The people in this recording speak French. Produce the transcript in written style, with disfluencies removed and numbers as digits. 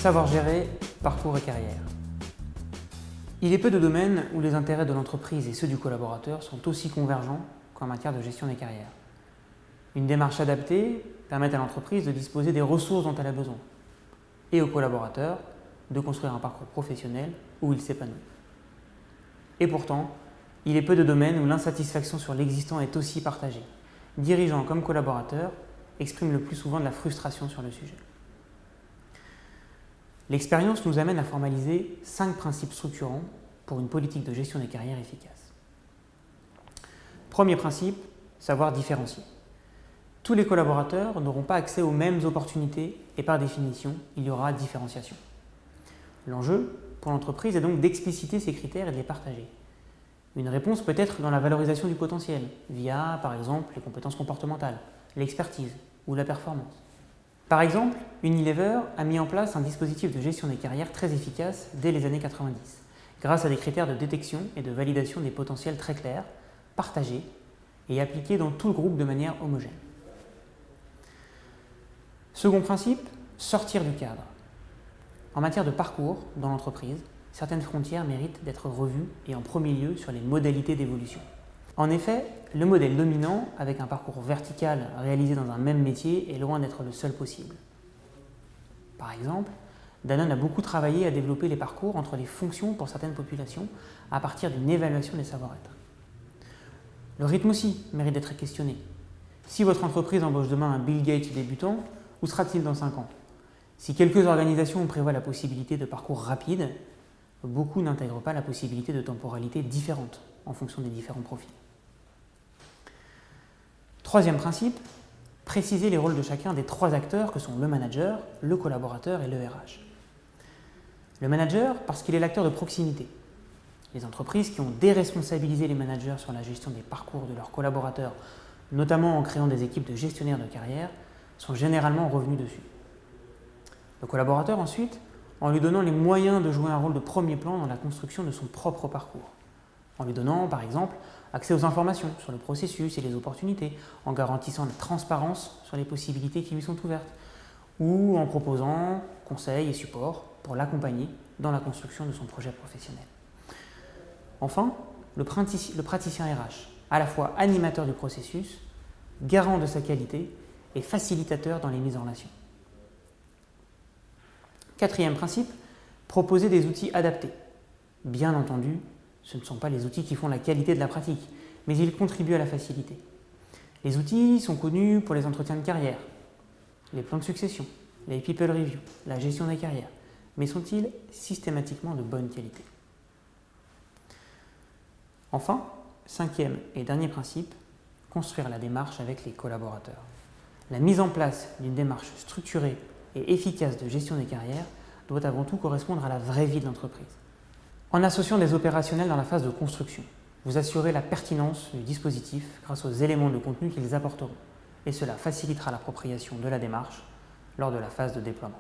savoir gérer parcours et carrière. Il est peu de domaines où les intérêts de l'entreprise et ceux du collaborateur sont aussi convergents qu'en matière de gestion des carrières. Une démarche adaptée permet à l'entreprise de disposer des ressources dont elle a besoin et au collaborateur de construire un parcours professionnel où il s'épanouit. Et pourtant, il est peu de domaines où l'insatisfaction sur l'existant est aussi partagée. Dirigeants comme collaborateurs expriment le plus souvent de la frustration sur le sujet. L'expérience nous amène à formaliser 5 principes structurants pour une politique de gestion des carrières efficace. Premier principe, savoir différencier. Tous les collaborateurs n'auront pas accès aux mêmes opportunités et par définition, il y aura différenciation. L'enjeu pour l'entreprise est donc d'expliciter ces critères et de les partager. Une réponse peut être dans la valorisation du potentiel, via par exemple les compétences comportementales, l'expertise ou la performance. Par exemple, Unilever a mis en place un dispositif de gestion des carrières très efficace dès les années 90, grâce à des critères de détection et de validation des potentiels très clairs, partagés et appliqués dans tout le groupe de manière homogène. Second principe, sortir du cadre. En matière de parcours dans l'entreprise, certaines frontières méritent d'être revues et en premier lieu sur les modalités d'évolution. En effet, le modèle dominant, avec un parcours vertical réalisé dans un même métier, est loin d'être le seul possible. Par exemple, Danone a beaucoup travaillé à développer les parcours entre les fonctions pour certaines populations à partir d'une évaluation des savoir-être. Le rythme aussi mérite d'être questionné. Si votre entreprise embauche demain un Bill Gates débutant, où sera-t-il dans 5 ans? Si quelques organisations prévoient la possibilité de parcours rapides, beaucoup n'intègrent pas la possibilité de temporalité différente en fonction des différents profils. Troisième principe, préciser les rôles de chacun des 3 acteurs que sont le manager, le collaborateur et le RH. Le manager parce qu'il est l'acteur de proximité. Les entreprises qui ont déresponsabilisé les managers sur la gestion des parcours de leurs collaborateurs, notamment en créant des équipes de gestionnaires de carrière, sont généralement revenus dessus. Le collaborateur ensuite, en lui donnant les moyens de jouer un rôle de premier plan dans la construction de son propre parcours. En lui donnant, par exemple, accès aux informations sur le processus et les opportunités, en garantissant la transparence sur les possibilités qui lui sont ouvertes, ou en proposant conseils et supports pour l'accompagner dans la construction de son projet professionnel. Enfin, le praticien RH, à la fois animateur du processus, garant de sa qualité et facilitateur dans les mises en relation. Quatrième principe, proposer des outils adaptés. Bien entendu, ce ne sont pas les outils qui font la qualité de la pratique, mais ils contribuent à la facilité. Les outils sont connus pour les entretiens de carrière, les plans de succession, les people review, la gestion des carrières, mais sont-ils systématiquement de bonne qualité? Enfin, 5e et dernier principe, construire la démarche avec les collaborateurs. La mise en place d'une démarche structurée et efficace de gestion des carrières doit avant tout correspondre à la vraie vie de l'entreprise. En associant des opérationnels dans la phase de construction, vous assurez la pertinence du dispositif grâce aux éléments de contenu qu'ils apporteront, et cela facilitera l'appropriation de la démarche lors de la phase de déploiement.